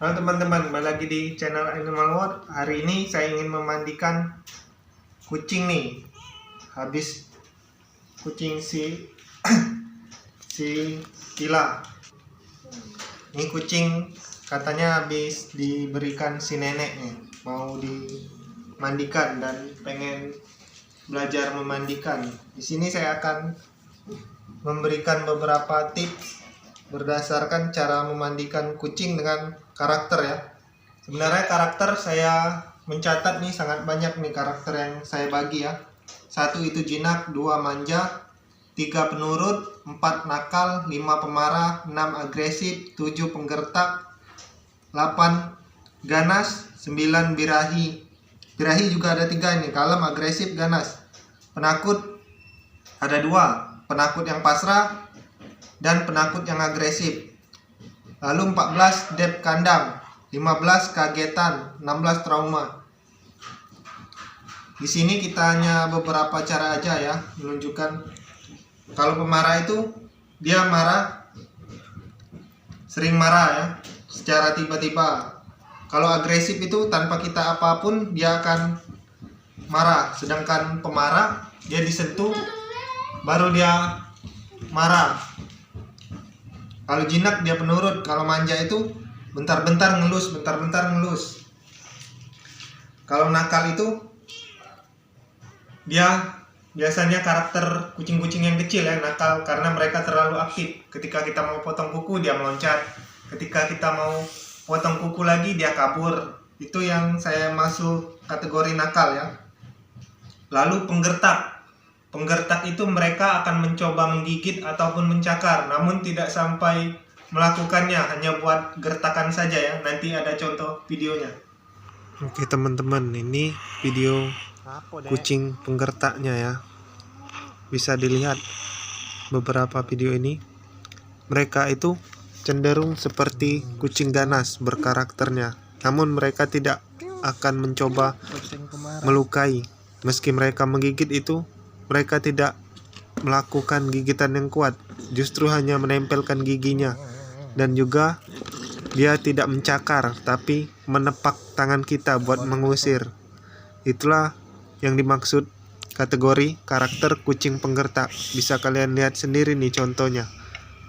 Halo teman-teman, kembali lagi di channel Animal World. Hari ini saya ingin memandikan kucing nih. Habis kucing si Kila. Ini kucing katanya habis diberikan si nenek nih, mau dimandikan dan pengen belajar memandikan. Di sini saya akan memberikan beberapa tips berdasarkan cara memandikan kucing dengan karakter ya. Sebenarnya karakter saya mencatat nih sangat banyak nih karakter yang saya bagi ya. 1 itu jinak, 2 manja, 3 penurut, 4 nakal, 5 pemarah, 6 agresif, 7 penggertak, 8 ganas, 9 birahi. Birahi juga ada 3 ini, kalem, agresif, ganas. Penakut ada 2, penakut yang pasrah dan penakut yang agresif. Lalu 14 dep kandang, 15 kagetan, 16 trauma. Di sini kita hanya beberapa cara aja ya menunjukkan. Kalau pemarah itu dia marah, sering marah ya, secara tiba-tiba. Kalau agresif itu tanpa kita apapun dia akan marah. Sedangkan pemarah dia disentuh baru dia marah. Kalau jinak dia penurut, kalau manja itu bentar-bentar ngelus, bentar-bentar ngelus. Kalau nakal itu dia biasanya karakter kucing-kucing yang kecil ya, nakal karena mereka terlalu aktif. Ketika kita mau potong kuku dia meloncat, ketika kita mau potong kuku lagi dia kabur. Itu yang saya masuk kategori nakal ya. Lalu penggertak. Penggertak itu mereka akan mencoba menggigit ataupun mencakar, namun tidak sampai melakukannya, hanya buat gertakan saja ya. Nanti ada contoh videonya. Oke teman-teman, ini video kucing penggertaknya ya. Bisa dilihat beberapa video ini. Mereka itu cenderung seperti kucing ganas berkarakternya, namun mereka tidak akan mencoba melukai. Meski mereka menggigit itu, mereka tidak melakukan gigitan yang kuat, justru hanya menempelkan giginya. Dan juga dia tidak mencakar, tapi menepak tangan kita buat mengusir. Itulah yang dimaksud kategori karakter kucing penggertak. Bisa kalian lihat sendiri nih contohnya.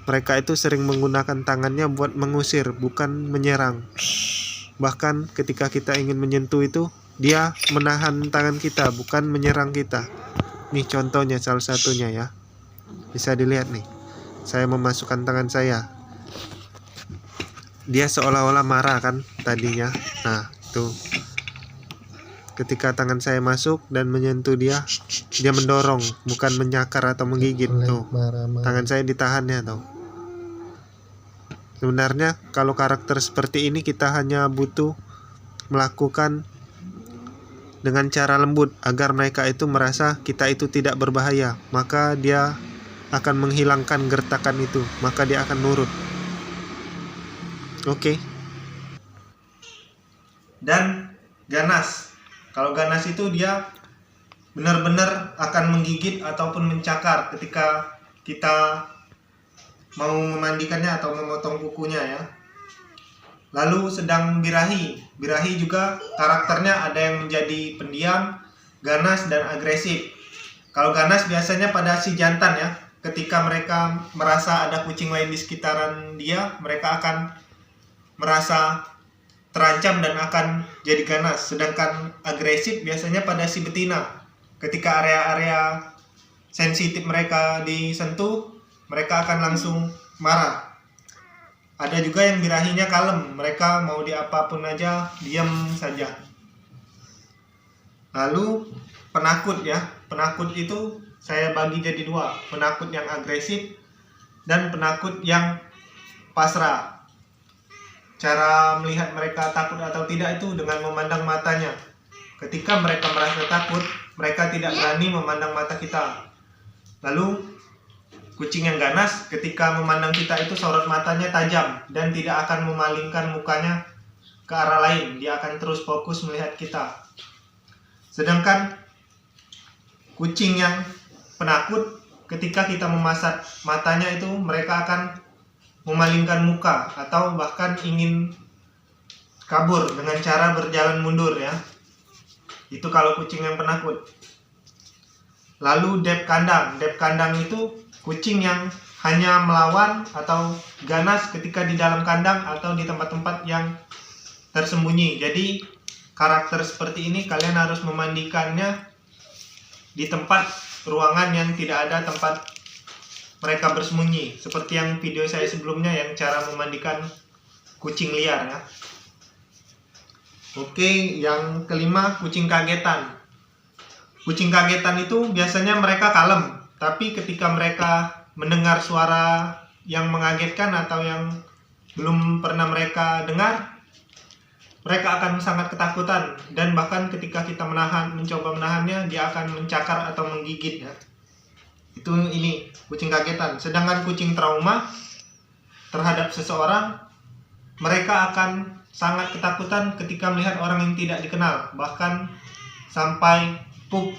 Mereka itu sering menggunakan tangannya buat mengusir, bukan menyerang. Bahkan ketika kita ingin menyentuh itu, dia menahan tangan kita, bukan menyerang kita. Nih contohnya salah satunya ya. Bisa dilihat nih. Saya memasukkan tangan saya. Dia seolah-olah marah kan tadinya. Nah, tuh. Ketika tangan saya masuk dan menyentuh dia mendorong, bukan menyakar atau menggigit tuh. Tangan saya ditahannya tuh. Sebenarnya kalau karakter seperti ini kita hanya butuh melakukan dengan cara lembut agar mereka itu merasa kita itu tidak berbahaya, maka dia akan menghilangkan gertakan itu, maka dia akan nurut. Oke. Dan ganas. Kalau ganas itu dia benar-benar akan menggigit ataupun mencakar ketika kita mau memandikannya atau memotong kukunya ya. Lalu sedang birahi. Birahi juga karakternya ada yang menjadi pendiam, ganas, dan agresif. Kalau ganas biasanya pada si jantan ya. Ketika mereka merasa ada kucing lain di sekitaran dia, mereka akan merasa terancam dan akan jadi ganas. Sedangkan agresif biasanya pada si betina. Ketika area-area sensitif mereka disentuh, mereka akan langsung marah. Ada juga yang birahinya kalem, mereka mau diapapun aja diam saja. Lalu penakut ya, penakut itu saya bagi jadi 2, penakut yang agresif dan penakut yang pasrah. Cara melihat mereka takut atau tidak itu dengan memandang matanya. Ketika mereka merasa takut, mereka tidak berani memandang mata kita. Lalu kucing yang ganas ketika memandang kita itu sorot matanya tajam dan tidak akan memalingkan mukanya ke arah lain. Dia akan terus fokus melihat kita. Sedangkan kucing yang penakut ketika kita memasat matanya itu mereka akan memalingkan muka atau bahkan ingin kabur dengan cara berjalan mundur ya. Itu kalau kucing yang penakut. Lalu dep kandang. Dep kandang itu kucing yang hanya melawan atau ganas ketika di dalam kandang atau di tempat-tempat yang tersembunyi. Jadi karakter seperti ini kalian harus memandikannya di tempat ruangan yang tidak ada tempat mereka bersembunyi. Seperti yang video saya sebelumnya yang cara memandikan kucing liar ya. Oke, yang kelima, kucing kagetan. Kucing kagetan itu biasanya mereka kalem, tapi ketika mereka mendengar suara yang mengagetkan atau yang belum pernah mereka dengar, mereka akan sangat ketakutan, dan bahkan ketika kita mencoba menahannya, dia akan mencakar atau menggigit ya. Itu ini kucing kagetan. Sedangkan kucing trauma terhadap seseorang, mereka akan sangat ketakutan ketika melihat orang yang tidak dikenal, bahkan sampai pup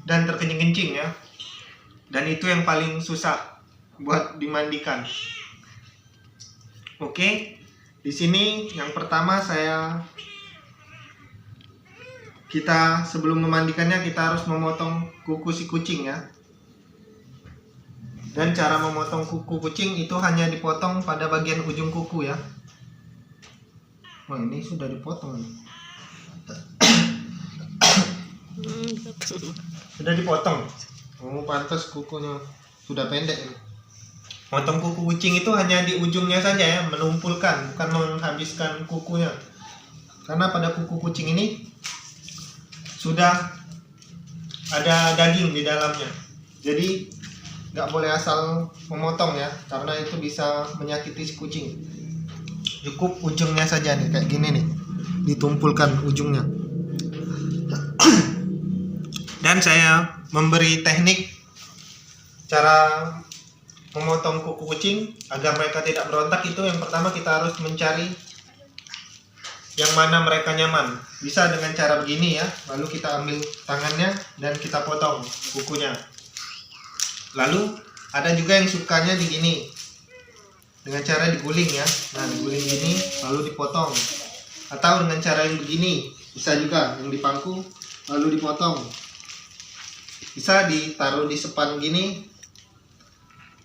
dan terkencing-kencing ya. Dan itu yang paling susah buat dimandikan. Oke, di sini yang pertama kita sebelum memandikannya kita harus memotong kuku si kucing ya. Dan cara memotong kuku kucing itu hanya dipotong pada bagian ujung kuku ya. Wah, ini sudah dipotong. Sudah dipotong. Oh, pantas kukunya sudah pendek ini. Potong kuku kucing itu hanya di ujungnya saja ya, menumpulkan, bukan menghabiskan kukunya. Karena pada kuku kucing ini sudah ada daging di dalamnya. Jadi nggak boleh asal memotong ya, karena itu bisa menyakiti si kucing. Cukup ujungnya saja nih, kayak gini nih, ditumpulkan ujungnya. Dan saya memberi teknik cara memotong kuku kucing agar mereka tidak berontak. Itu yang pertama, kita harus mencari yang mana mereka nyaman. Bisa dengan cara begini ya, lalu kita ambil tangannya dan kita potong kukunya. Lalu ada juga yang sukanya digini, dengan cara diguling ya. Nah, diguling gini lalu dipotong. Atau dengan cara yang begini, bisa juga yang dipangku lalu dipotong. Bisa ditaruh di sepan gini,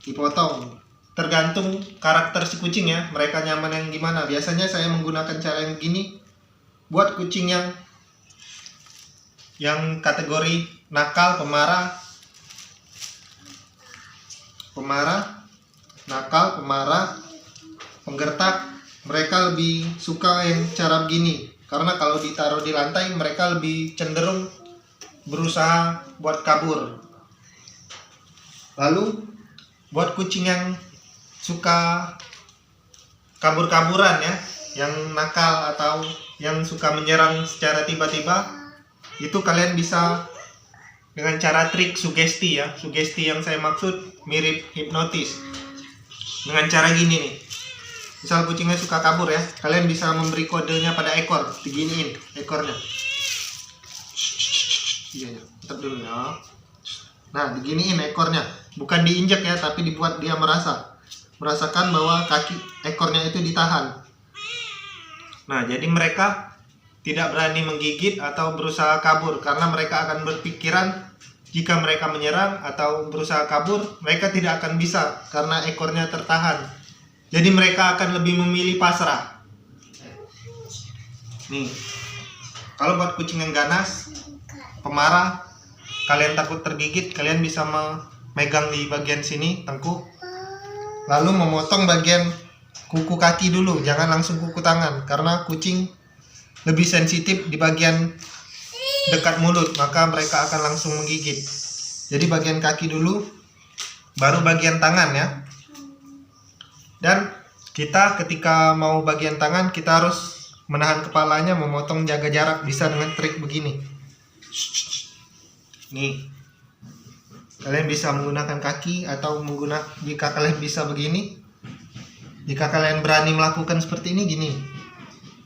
dipotong. Tergantung karakter si kucing ya, mereka nyaman yang gimana. Biasanya saya menggunakan cara yang begini buat kucing yang kategori nakal, nakal, pemarah, penggertak. Mereka lebih suka yang cara begini, karena kalau ditaruh di lantai mereka lebih cenderung berusaha buat kabur. Lalu buat kucing yang suka kabur-kaburan ya, yang nakal atau yang suka menyerang secara tiba-tiba, itu kalian bisa dengan cara trik sugesti ya. Sugesti yang saya maksud mirip hipnotis. Dengan cara gini nih, misal kucingnya suka kabur ya, kalian bisa memberi kodenya pada ekor, diginiin ekornya. Iya, tetap dulu ya. Nah, diginiin ekornya, bukan diinjak ya, tapi dibuat dia merasakan bahwa kaki ekornya itu ditahan. Nah, jadi mereka tidak berani menggigit atau berusaha kabur, karena mereka akan berpikiran jika mereka menyerang atau berusaha kabur, mereka tidak akan bisa karena ekornya tertahan. Jadi mereka akan lebih memilih pasrah. Nih, kalau buat kucing yang ganas, pemarah, kalian takut tergigit, kalian bisa memegang di bagian sini tengkuk, lalu memotong bagian kuku kaki dulu, jangan langsung kuku tangan, karena kucing lebih sensitif di bagian dekat mulut, maka mereka akan langsung menggigit. Jadi bagian kaki dulu, baru bagian tangan ya. Dan kita ketika mau bagian tangan, kita harus menahan kepalanya, memotong, jaga jarak, bisa dengan trik begini. Nih, kalian bisa menggunakan kaki atau jika kalian bisa begini, jika kalian berani melakukan seperti ini gini.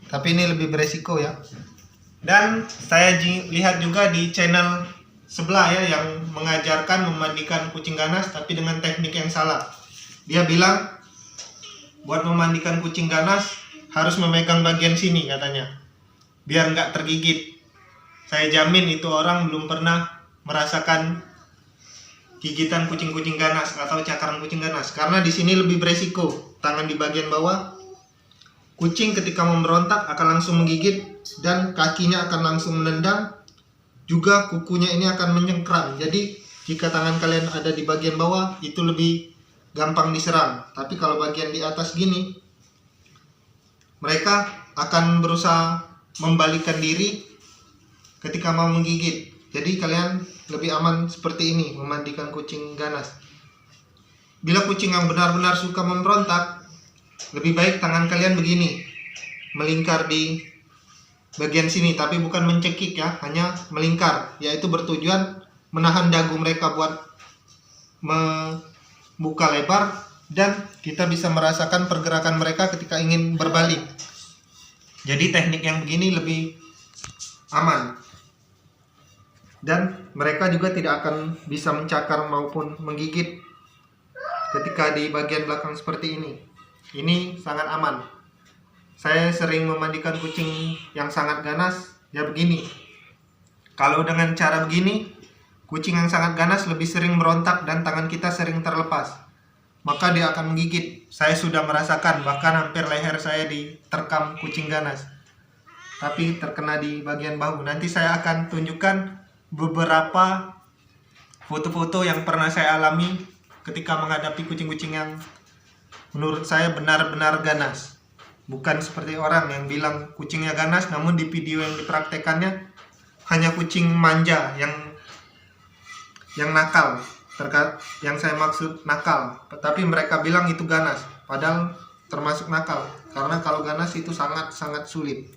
Tapi ini lebih beresiko ya. Dan saya lihat juga di channel sebelah ya, yang mengajarkan memandikan kucing ganas tapi dengan teknik yang salah. Dia bilang buat memandikan kucing ganas harus memegang bagian sini katanya, biar nggak tergigit. Saya jamin itu orang belum pernah merasakan gigitan kucing-kucing ganas atau cakaran kucing ganas, karena di sini lebih beresiko. Tangan di bagian bawah, kucing ketika memberontak akan langsung menggigit dan kakinya akan langsung menendang, juga kukunya ini akan menyengkram. Jadi jika tangan kalian ada di bagian bawah itu lebih gampang diserang. Tapi kalau bagian di atas gini, mereka akan berusaha membalikkan diri ketika mau menggigit. Jadi kalian lebih aman seperti ini memandikan kucing ganas. Bila kucing yang benar-benar suka memberontak, lebih baik tangan kalian begini, melingkar di bagian sini, tapi bukan mencekik ya, hanya melingkar, yaitu bertujuan menahan dagu mereka buat membuka lebar, dan kita bisa merasakan pergerakan mereka ketika ingin berbalik. Jadi teknik yang begini lebih aman, dan mereka juga tidak akan bisa mencakar maupun menggigit ketika di bagian belakang seperti ini. Ini sangat aman. Saya sering memandikan kucing yang sangat ganas ya begini. Kalau dengan cara begini, kucing yang sangat ganas lebih sering berontak dan tangan kita sering terlepas, maka dia akan menggigit. Saya sudah merasakan, bahkan hampir leher saya diterkam kucing ganas, tapi terkena di bagian bahu. Nanti saya akan tunjukkan beberapa foto-foto yang pernah saya alami ketika menghadapi kucing-kucing yang menurut saya benar-benar ganas. Bukan seperti orang yang bilang kucingnya ganas, namun di video yang dipraktekannya hanya kucing manja yang nakal. Yang saya maksud nakal, tapi mereka bilang itu ganas, padahal termasuk nakal. Karena kalau ganas itu sangat-sangat sulit,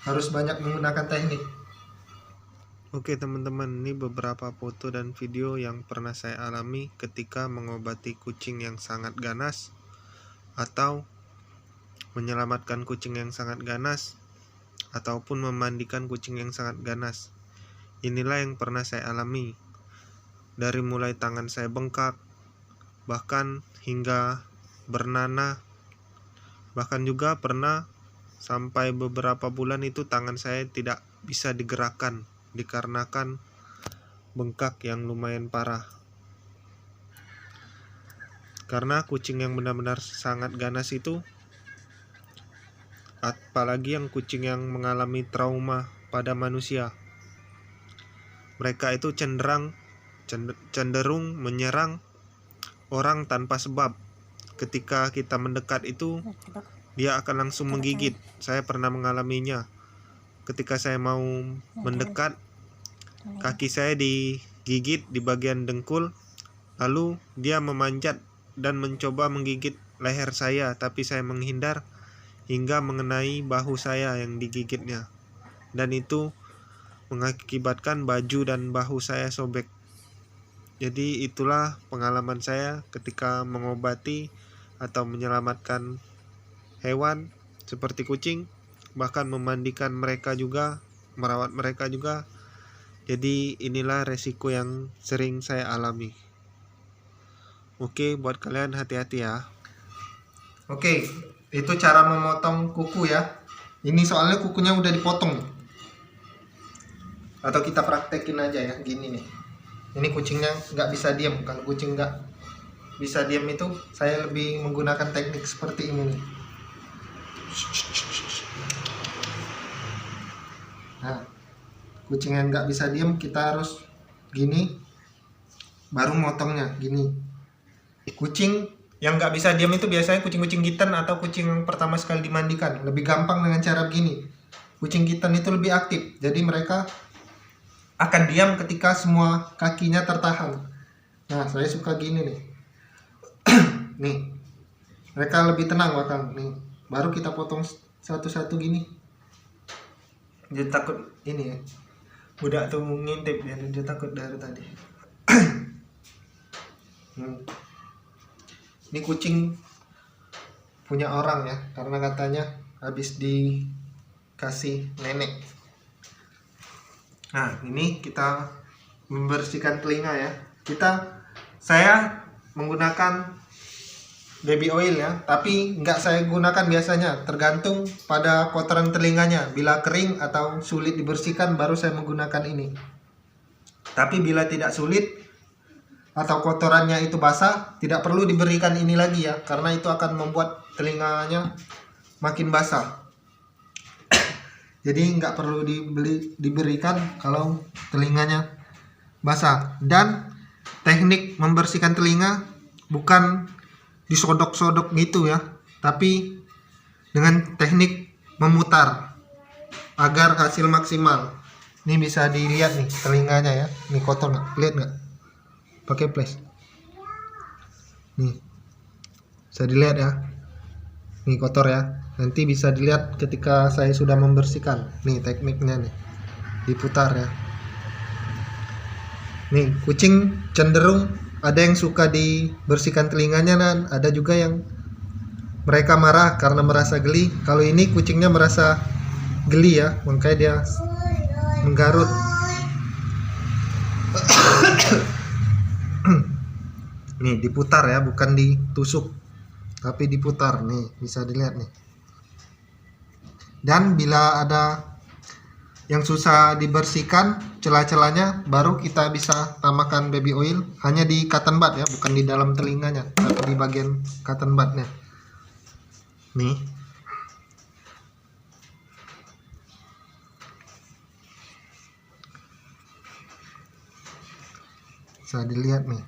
harus banyak menggunakan teknik. Oke teman-teman, ini beberapa foto dan video yang pernah saya alami ketika mengobati kucing yang sangat ganas atau menyelamatkan kucing yang sangat ganas ataupun memandikan kucing yang sangat ganas. Inilah yang pernah saya alami, dari mulai tangan saya bengkak, bahkan hingga bernanah, bahkan juga pernah sampai beberapa bulan itu tangan saya tidak bisa digerakkan dikarenakan bengkak yang lumayan parah. Karena kucing yang benar-benar sangat ganas itu, apalagi yang kucing yang mengalami trauma pada manusia, mereka itu cenderung menyerang orang tanpa sebab. Ketika kita mendekat itu, dia akan langsung menggigit. Saya pernah mengalaminya. Ketika saya mau mendekat, kaki saya digigit di bagian dengkul, lalu dia memanjat dan mencoba menggigit leher saya, tapi saya menghindar hingga mengenai bahu saya yang digigitnya, dan itu mengakibatkan baju dan bahu saya sobek. Jadi itulah pengalaman saya ketika mengobati atau menyelamatkan hewan seperti kucing, bahkan memandikan mereka juga, merawat mereka juga. Jadi inilah resiko yang sering saya alami. Oke, buat kalian hati-hati ya. Oke, itu cara memotong kuku ya. Ini soalnya kukunya udah dipotong. Atau kita praktekin aja ya, gini nih. Ini kucingnya nggak bisa diam. Kalau kucing nggak bisa diam itu, saya lebih menggunakan teknik seperti ini nih. Nah, kucing yang nggak bisa diam, kita harus gini, baru motongnya gini. Kucing yang nggak bisa diam itu biasanya kucing-kucing gitan atau kucing yang pertama sekali dimandikan. Lebih gampang dengan cara begini. Kucing gitan itu lebih aktif, jadi mereka akan diam ketika semua kakinya tertahan. Nah, saya suka gini nih. Nih, mereka lebih tenang bakal nih. Baru kita potong satu-satu gini. Dia takut ini ya, budak tuh ngintip ya, dia takut dari tadi. Ini kucing punya orang ya, karena katanya habis dikasih nenek. Nah, ini kita membersihkan telinga ya. Saya menggunakan baby oil ya, tapi nggak saya gunakan biasanya, tergantung pada kotoran telinganya. Bila kering atau sulit dibersihkan baru saya menggunakan ini. Tapi bila tidak sulit atau kotorannya itu basah, tidak perlu diberikan ini lagi ya, karena itu akan membuat telinganya makin basah. Jadi nggak perlu diberikan kalau telinganya basah. Dan teknik membersihkan telinga bukan disodok-sodok gitu ya, tapi dengan teknik memutar agar hasil maksimal. Ini bisa dilihat nih telinganya ya, ini kotor nggak? Lihat nggak? Pakai flash. Nih, bisa dilihat ya, ini kotor ya. Nanti bisa dilihat ketika saya sudah membersihkan. Nih tekniknya nih, diputar ya. Nih kucing cenderung ada yang suka dibersihkan telinganya, dan ada juga yang mereka marah karena merasa geli. Kalau ini kucingnya merasa geli ya, makanya dia menggarut. Nih diputar ya, bukan ditusuk, tapi diputar. Nih bisa dilihat nih. Dan bila ada yang susah dibersihkan celah-celahnya, baru kita bisa tambahkan baby oil, hanya di cotton bud ya, bukan di dalam telinganya, tapi di bagian cotton budnya. Nih. Bisa dilihat nih.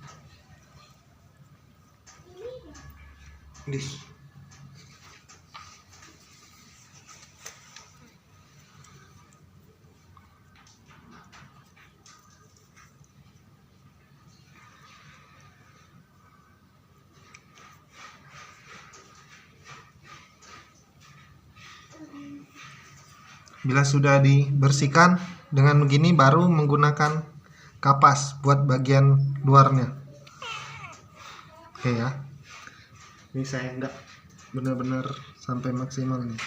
Bila sudah dibersihkan dengan begini, baru menggunakan kapas buat bagian luarnya. Oke ya. Ini saya enggak benar-benar sampai maksimal nih,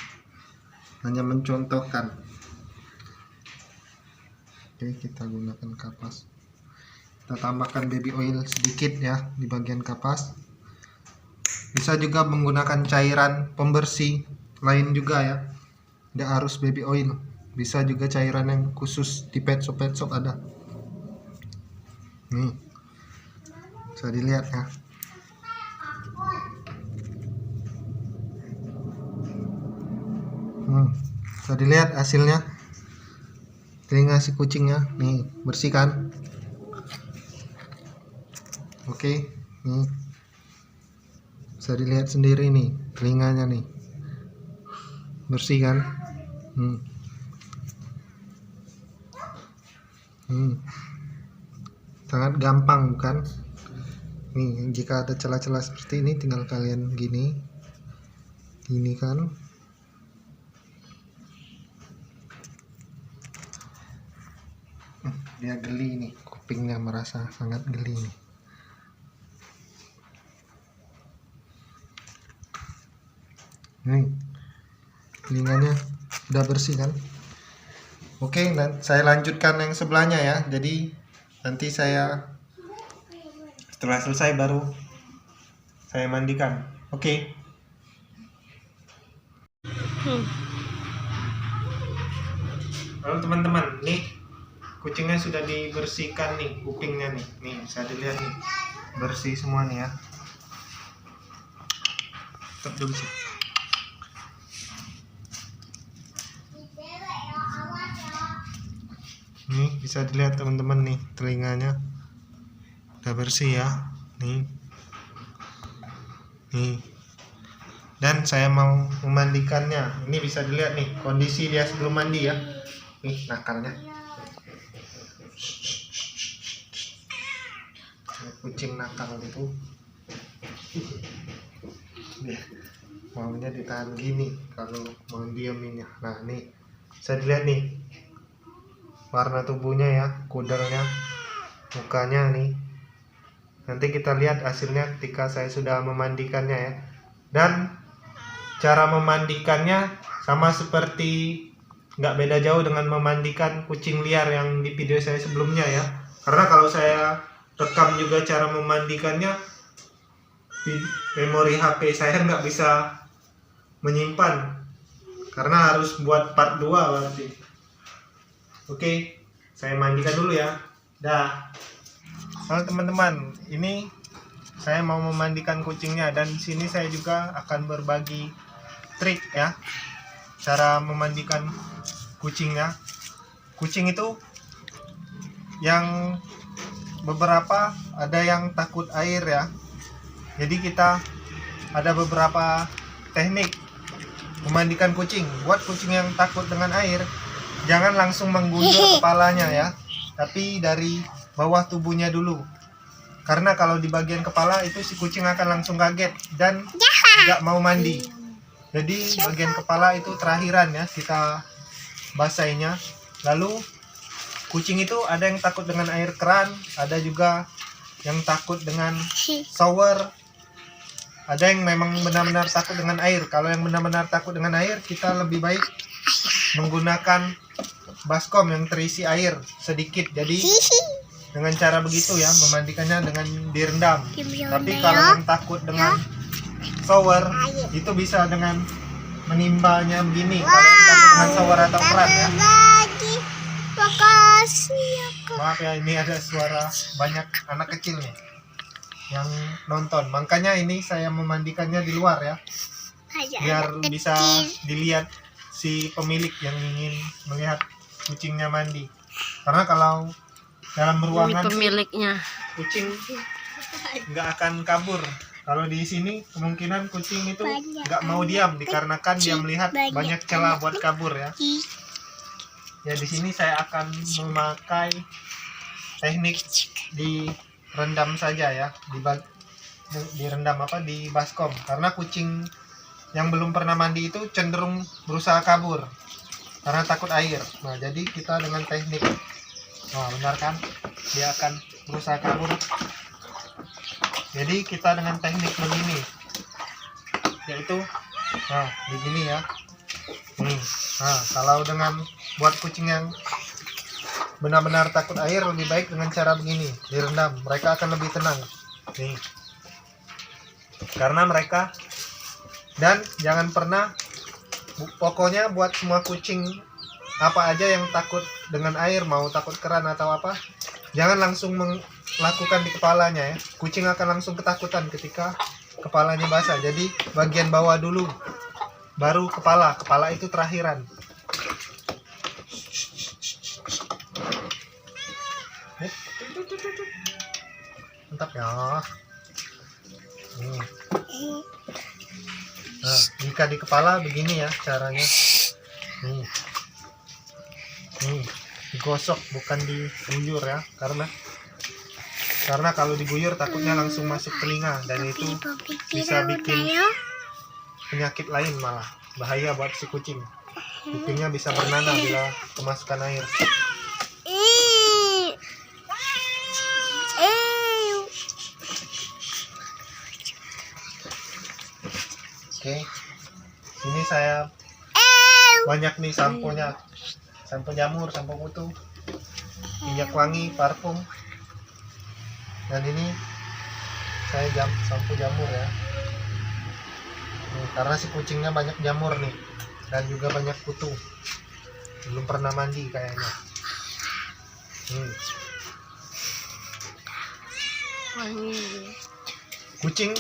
hanya mencontohkan. Oke, kita gunakan kapas. Kita tambahkan baby oil sedikit ya di bagian kapas. Bisa juga menggunakan cairan pembersih lain juga ya, tidak harus baby oil, bisa juga cairan yang khusus di pet shop ada. Nih bisa dilihat ya. Bisa dilihat hasilnya, telinga si kucingnya nih bersih kan. Oke, nih bisa dilihat sendiri nih telinganya nih bersih kan. Sangat gampang bukan? Nih jika ada celah-celah seperti ini, tinggal kalian gini kan. Dia geli nih, kupingnya merasa sangat geli nih. Nih telinganya udah bersih kan. Oke, saya lanjutkan yang sebelahnya ya. Jadi nanti saya setelah selesai baru saya mandikan. Oke. Halo teman-teman, nih kucingnya sudah dibersihkan nih, kupingnya nih. Nih bisa dilihat nih, bersih semua nih ya. Tetap dulu sih. Nih bisa dilihat teman-teman nih, telinganya udah bersih ya. Nih dan saya mau memandikannya. Ini bisa dilihat nih kondisi dia sebelum mandi ya. Nih nakalnya, kucing nakal itu maunya ditahan gini kalau mau diemin ya. Nah nih bisa dilihat nih warna tubuhnya ya, kudelnya, mukanya nih. Nanti kita lihat hasilnya ketika saya sudah memandikannya ya. Dan cara memandikannya sama seperti, nggak beda jauh dengan memandikan kucing liar yang di video saya sebelumnya ya. Karena kalau saya rekam juga cara memandikannya, memori HP saya nggak bisa menyimpan karena harus buat part 2 berarti. Oke, saya mandikan dulu ya. Dah. Halo teman-teman, ini saya mau memandikan kucingnya dan di sini saya juga akan berbagi trik ya, cara memandikan kucingnya. Kucing itu yang beberapa ada yang takut air ya. Jadi kita ada beberapa teknik memandikan kucing. Buat kucing yang takut dengan air, jangan langsung mengguyur kepalanya ya, tapi dari bawah tubuhnya dulu. Karena kalau di bagian kepala itu si kucing akan langsung kaget dan nggak mau mandi. Jadi bagian kepala itu terakhiran ya kita basahinya. Lalu kucing itu ada yang takut dengan air keran, ada juga yang takut dengan shower, ada yang memang benar-benar takut dengan air. Kalau yang benar-benar takut dengan air, kita lebih baik menggunakan baskom yang terisi air sedikit. Jadi dengan cara begitu ya, memandikannya dengan direndam. Tapi kalau yang takut dengan shower, itu bisa dengan menimbanya begini. Kalau yang takut dengan shower atau keran ya. Makasih ya Kak. Maaf ya, ini ada suara banyak anak kecil nih yang nonton. Makanya ini saya memandikannya di luar ya, biar bisa dilihat si pemilik yang ingin melihat kucingnya mandi. Karena kalau dalam ruangan pemiliknya kucing nggak akan kabur. Kalau di sini kemungkinan kucing itu nggak mau diam dikarenakan dia melihat banyak celah buat kabur ya. Ya di sini saya akan memakai teknik direndam saja ya, direndam di baskom, karena kucing yang belum pernah mandi itu cenderung berusaha kabur karena takut air. Nah jadi kita dengan teknik, benar kan, dia akan berusaha kabur. Jadi kita dengan teknik begini, yaitu begini ya. Kalau dengan buat kucing yang benar-benar takut air, lebih baik dengan cara begini, direndam. Mereka akan lebih tenang nih, karena mereka, dan jangan pernah, pokoknya buat semua kucing apa aja yang takut dengan air, mau takut keran atau apa, jangan langsung melakukan di kepalanya ya. Kucing akan langsung ketakutan ketika kepalanya basah. Jadi bagian bawah dulu, baru kepala itu terakhiran. Mantap ya. Nah, jika di kepala begini ya caranya. Digosok bukan diguyur ya, karena kalau diguyur takutnya langsung masuk telinga dan itu bisa bikin penyakit lain, malah bahaya buat si kucing. Kupingnya bisa bernanah bila kemasukan air. Oke, ini saya banyak nih samponya, sampo jamur, sampo kutu, minyak wangi, parfum, dan ini saya sampo jamur ya. Karena si kucingnya banyak jamur nih dan juga banyak kutu, belum pernah mandi kayaknya. Kucing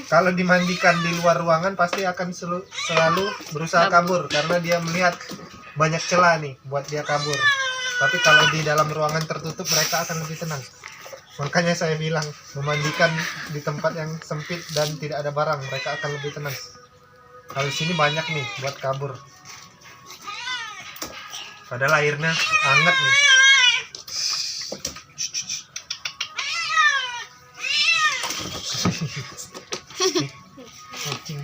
kalau dimandikan di luar ruangan pasti akan selalu berusaha kabur karena dia melihat banyak celah nih buat dia kabur. Tapi kalau di dalam ruangan tertutup mereka akan lebih tenang. Makanya saya bilang memandikan di tempat yang sempit dan tidak ada barang, mereka akan lebih tenang. Kalau di sini banyak nih buat kabur. Padahal airnya hangat nih. Kucing.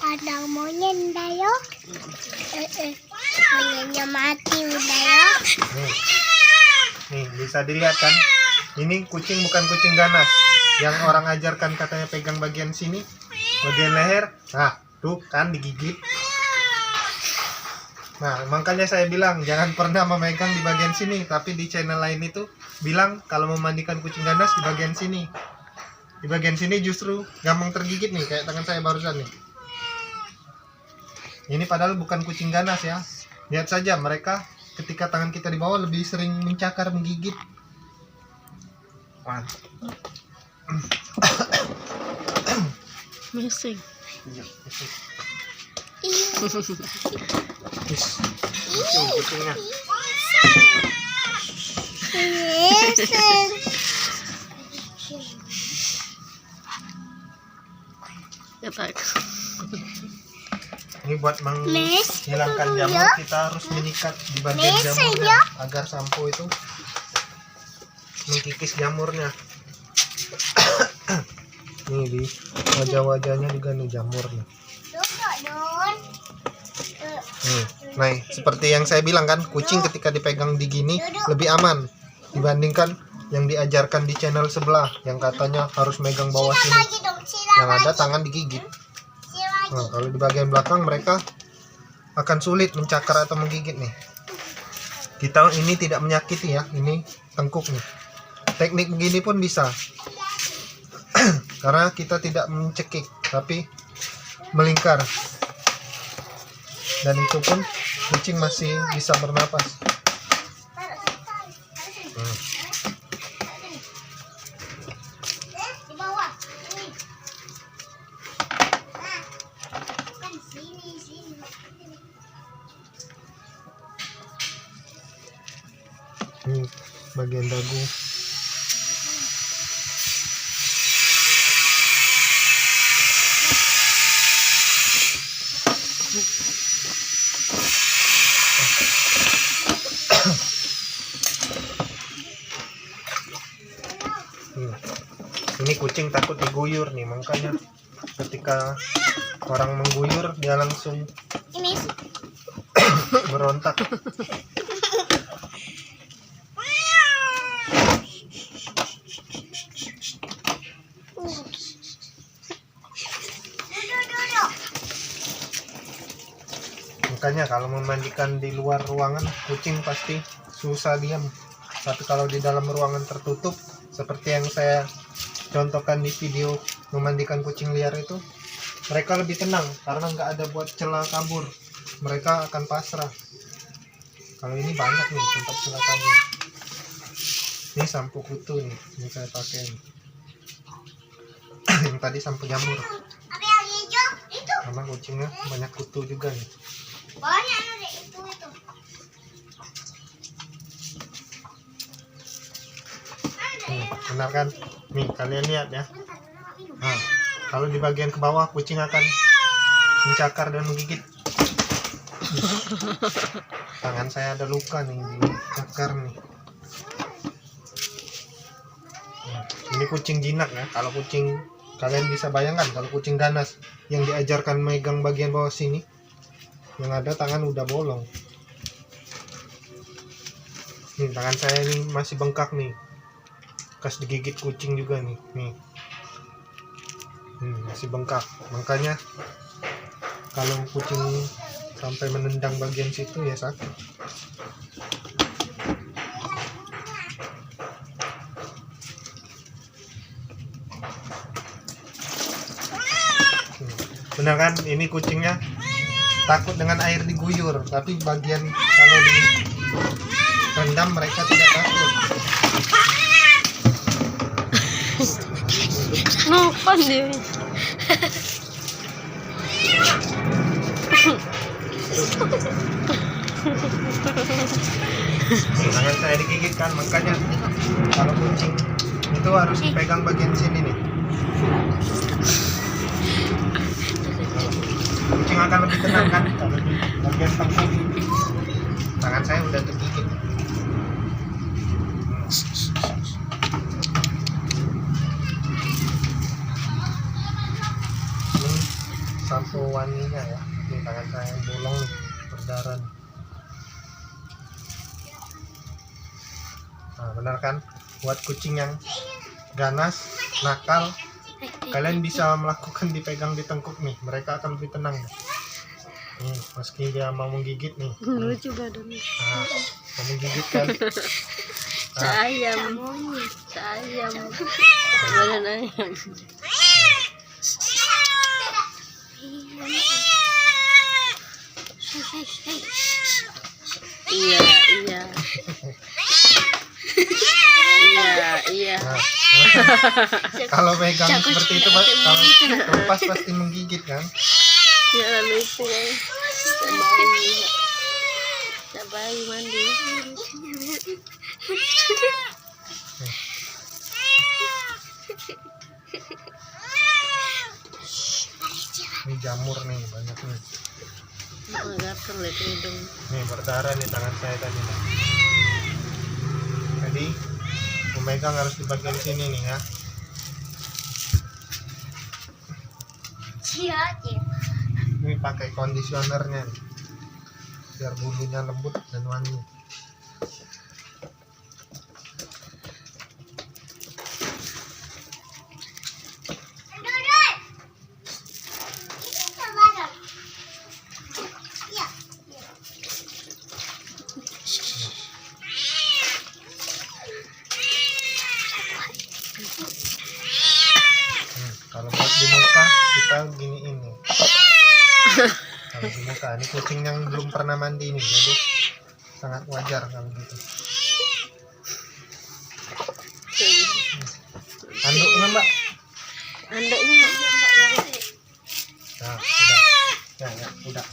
Kadang monyet dah yo. Monyetnya mati udah yo. Nih bisa dilihat kan, ini kucing bukan kucing ganas yang orang ajarkan katanya pegang bagian sini, bagian leher. Nah tuh kan digigit. Nah, makanya saya bilang jangan pernah memegang di bagian sini, tapi di channel lain itu bilang kalau memandikan kucing ganas di bagian sini. Di bagian sini justru gampang tergigit nih, kayak tangan saya barusan nih. Ini padahal bukan kucing ganas ya. Lihat saja mereka ketika tangan kita di bawah lebih sering mencakar, menggigit. Wah. Missing. Iya, kucingnya. Ini buat menghilangkan jamur kita harus menyikat di bagian jamurnya agar sampo itu mengkikis jamurnya. Nih di wajah-wajahnya juga nih jamurnya. Nah, seperti yang saya bilang kan, kucing ketika dipegang di gini lebih aman dibandingkan yang diajarkan di channel sebelah yang katanya harus megang bawah sini, yang ada tangan digigit. Nah, kalau di bagian belakang mereka akan sulit mencakar atau menggigit nih. Kita ini tidak menyakiti ya, ini tengkuk nih. Teknik begini pun bisa. Karena kita tidak mencekik tapi melingkar. Dan itu pun kucing masih bisa bernapas. Ini bagian dagu. Ini kucing takut diguyur nih, makanya ketika orang mengguyur dia langsung berontak. Makanya kalau memandikan di luar ruangan kucing pasti susah diam. Tapi kalau di dalam ruangan tertutup seperti yang saya contohkan di video memandikan kucing liar itu, mereka lebih tenang karena nggak ada buat celah kabur. Mereka akan pasrah. Kalau ini banyak nih tempat celah kabur. Ini sampo kutu nih, ini saya pakai nih. Yang tadi sampo jamur. Karena kucingnya banyak kutu juga nih. Benar kan? Nih kalian lihat ya. Nah, kalau di bagian ke bawah kucing akan mencakar dan menggigit. Tangan saya ada luka nih di cakar nih. Nah, ini kucing jinak ya. Kalau kucing, kalian bisa bayangkan kalau kucing ganas yang diajarkan megang bagian bawah sini, yang ada tangan udah bolong. Nih tangan saya ini masih bengkak nih, bekas digigit kucing juga nih. Masih bengkak. Makanya kalau kucing sampai menendang bagian situ ya sakit. Benar kan? Ini kucingnya takut dengan air diguyur, tapi bagian kalau direndam mereka tidak takut. Lupa deh. Tangan saya digigit kan, makanya kalau kucing itu harus dipegang bagian sini nih. Kucing akan lebih tenang kan kalau di bagian tengkuk. Tangan saya udah tergigit. Ini sampo wanginya ya. Ini tangan saya bolong nih, berdarah. Nah, benar kan? Buat kucing yang ganas, nakal, kalian bisa melakukan dipegang di tengkuk nih, mereka akan lebih tenang. Nih, meski dia mau menggigit nih. Lucu badan. Nah, mau menggigit kan? Ayam. Ayam. Badan ayam. Iya. Nah, kalau pegang seperti itu, kalau lepas pasti menggigit kan? Ya lucu kan. Bayi mandi. Ini jamur nih, banyak nih. Gatel lihat hidung. Nih berdarah nih tangan saya tadi nih. Jadi memegang harus di bagian sini nih ya. Ini pakai kondisionernya nih, biar bulunya lembut dan wangi. Kalau buat di muka kita giniin nih. Kalau di muka ini kucing yang belum pernah mandi nih, jadi sangat wajar kalau gitu. Anduknya mbak. Anduknya mbak. Nah, udah. Ya, udah.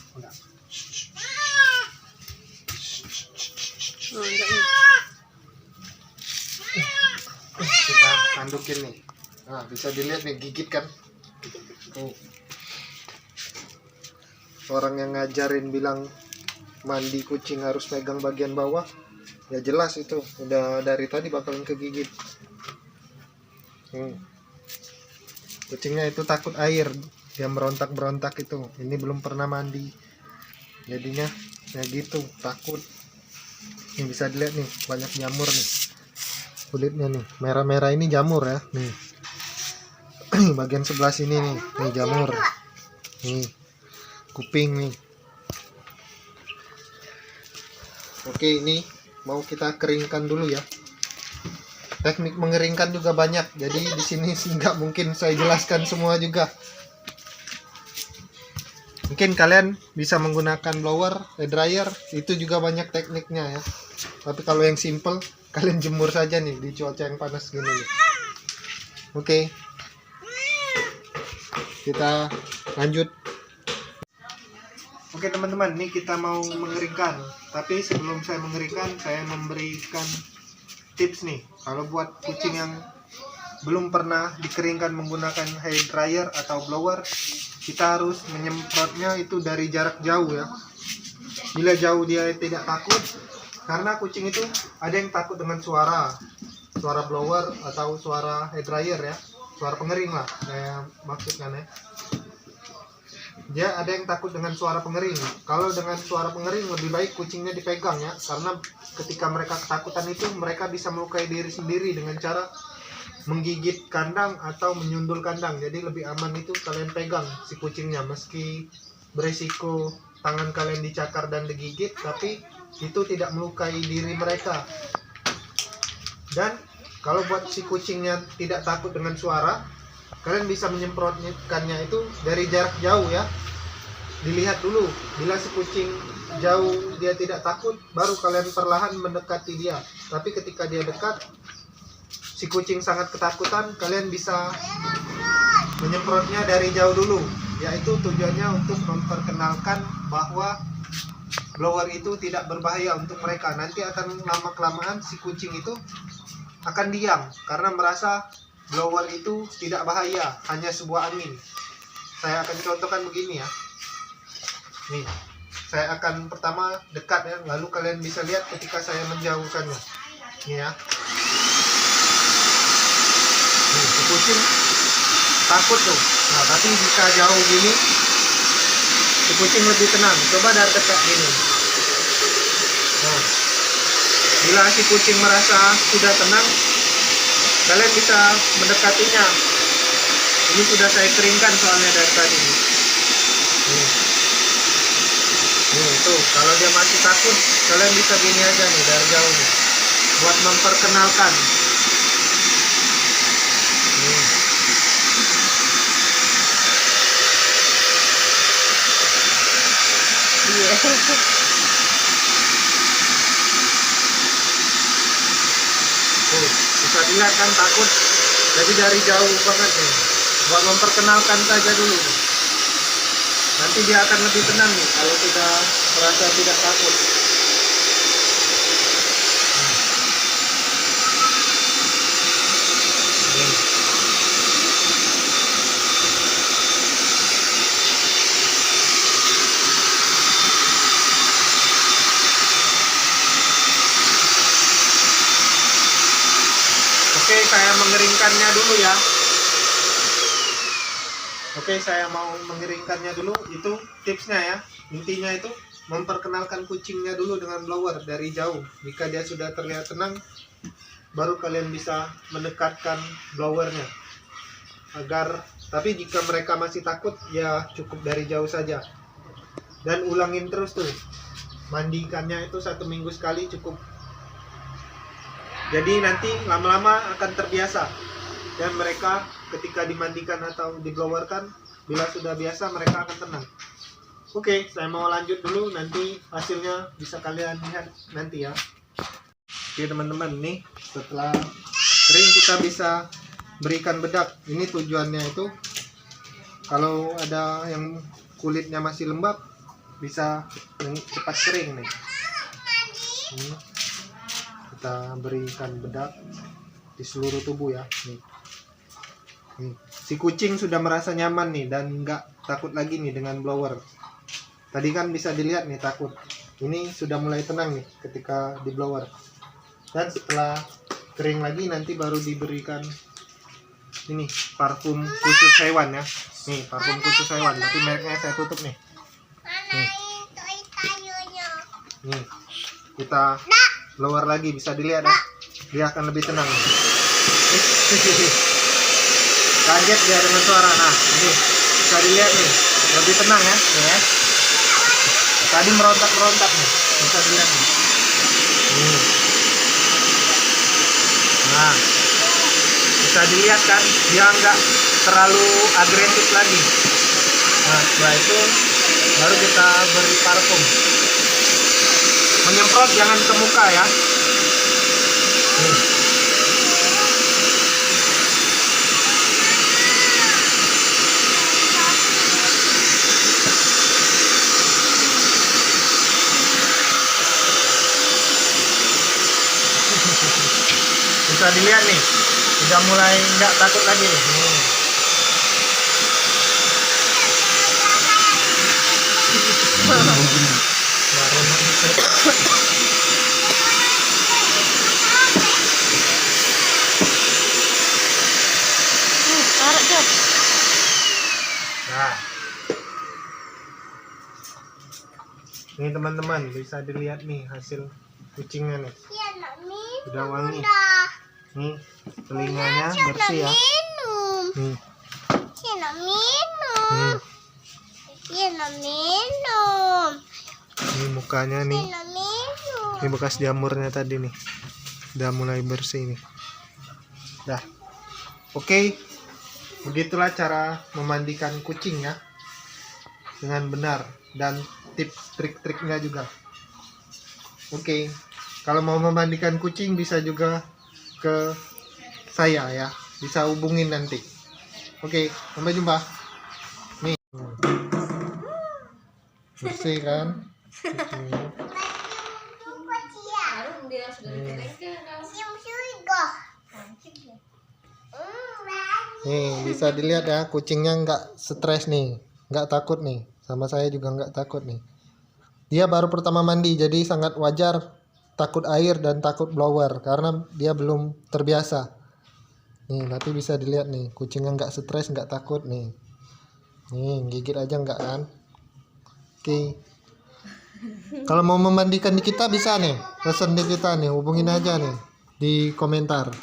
Oh, anduknya. Kita andukin nih. Nah, bisa dilihat nih, gigit kan? Tuh. Orang yang ngajarin bilang mandi kucing harus pegang bagian bawah, ya jelas itu udah dari tadi bakalan kegigit. Kucingnya itu takut air, dia berontak itu. Ini belum pernah mandi, jadinya ya gitu, takut. Ini bisa dilihat nih, banyak jamur nih, kulitnya nih merah-merah, ini jamur ya nih. Bagian sebelah sini nih jamur nih, kuping nih. Oke, ini mau kita keringkan dulu ya. Teknik mengeringkan juga banyak, jadi di sini nggak mungkin saya jelaskan semua juga. Mungkin kalian bisa menggunakan blower, dryer, itu juga banyak tekniknya ya. Tapi kalau yang simple, kalian jemur saja nih di cuaca yang panas gini nih. Oke, kita lanjut. Oke teman-teman, ini kita mau mengeringkan. Tapi sebelum saya mengeringkan, saya memberikan tips nih. Kalau buat kucing yang belum pernah dikeringkan menggunakan hair dryer atau blower, kita harus menyemprotnya itu dari jarak jauh ya. Bila jauh dia tidak takut, karena kucing itu ada yang takut dengan suara blower atau suara hair dryer ya, suara pengering lah saya maksudkan ya. Dia ada yang takut dengan suara pengering. Kalau dengan suara pengering lebih baik kucingnya dipegang ya, karena ketika mereka ketakutan itu mereka bisa melukai diri sendiri dengan cara menggigit kandang atau menyundul kandang. Jadi lebih aman itu kalian pegang si kucingnya, meski berisiko tangan kalian dicakar dan digigit, tapi itu tidak melukai diri mereka. Dan kalau buat si kucingnya tidak takut dengan suara, kalian bisa menyemprotkannya itu dari jarak jauh ya. Dilihat dulu, bila si kucing jauh dia tidak takut, baru kalian perlahan mendekati dia. Tapi ketika dia dekat, si kucing sangat ketakutan, kalian bisa menyemprotnya dari jauh dulu. Yaitu tujuannya untuk memperkenalkan bahwa blower itu tidak berbahaya untuk mereka. Nanti akan lama-kelamaan si kucing itu akan diam karena merasa blower itu tidak bahaya, hanya sebuah angin. Saya akan contohkan begini ya. Nih, saya akan pertama dekat ya, lalu kalian bisa lihat ketika saya menjauhkannya. Nih ya. Nih, si kucing takut tuh. Nah, tapi jika jauh gini, si kucing lebih tenang. Coba dari dekat gini. Nah, bila si kucing merasa sudah tenang, kalian bisa mendekatinya. Ini sudah saya keringkan soalnya dari tadi. Nih. Nih tuh, kalau dia masih takut, kalian bisa gini aja nih dari jauh nih, buat memperkenalkan. Nih. Iya. Tuh, bisa dilihat kan takut. Jadi dari jauh banget nih, buat memperkenalkan saja dulu. Nanti dia akan lebih tenang nih kalau sudah merasa tidak takut. Nih. Oke, saya mengeringkannya dulu ya. Oke, saya mau mengeringkannya dulu. Itu tipsnya ya. Intinya itu memperkenalkan kucingnya dulu dengan blower dari jauh. Jika dia sudah terlihat tenang, baru kalian bisa mendekatkan blowernya. Tapi jika mereka masih takut, ya cukup dari jauh saja. Dan ulangin terus tuh. Mandikannya itu 1 minggu sekali cukup. Jadi nanti lama-lama akan terbiasa. Dan mereka ketika dimandikan atau diblowerkan, bila sudah biasa mereka akan tenang. Oke, saya mau lanjut dulu, nanti hasilnya bisa kalian lihat nanti ya. Oke teman-teman, nih setelah kering kita bisa berikan bedak. Ini tujuannya itu kalau ada yang kulitnya masih lembab, bisa cepat kering nih. Kita berikan bedak di seluruh tubuh ya. Nih. Si kucing sudah merasa nyaman nih dan nggak takut lagi nih dengan blower. Tadi kan bisa dilihat nih takut. Ini sudah mulai tenang nih ketika di blower. Dan setelah kering lagi nanti baru diberikan ini parfum khusus hewan ya. Nih parfum khusus hewan, tapi mereknya saya tutup nih. Nih kita blower lagi, bisa dilihat ya. Dia akan lebih tenang. Kaget dia dengan suara. Nah ini bisa dilihat nih, lebih tenang ya. Nih, ya. Tadi merontak-merontak nih, bisa dilihat nih. Nah bisa dilihat kan, dia nggak terlalu agresif lagi. Nah setelah itu baru kita beri parfum. Menyemprot jangan ke muka ya. Nih. Bisa dilihat nih, udah mulai nggak takut lagi nih. Nah, ini teman-teman bisa dilihat nih hasil kucingnya nih, udah wangi. Nih telinganya bersih ya. Nih. Ini mukanya nih. Ini bekas jamurnya tadi nih. Udah mulai bersih nih. Dah. Oke. Begitulah cara memandikan kucing ya. Dengan benar dan tips trik-triknya juga. Oke. Kalau mau memandikan kucing bisa juga ke saya ya. Bisa hubungin nanti. Oke, sampai jumpa. Nih. Bersih kan? Nih bisa dilihat ya, kucingnya nggak stres nih, nggak takut nih, sama saya juga nggak takut nih. Dia baru pertama mandi, jadi sangat wajar takut air dan takut blower karena dia belum terbiasa. Nih nanti bisa dilihat nih, kucingnya nggak stres, nggak takut nih. Nih gigit aja nggak kan? Oke. Kalau mau memandikan di kita bisa nih, pesan di kita nih, hubungin aja nih di komentar.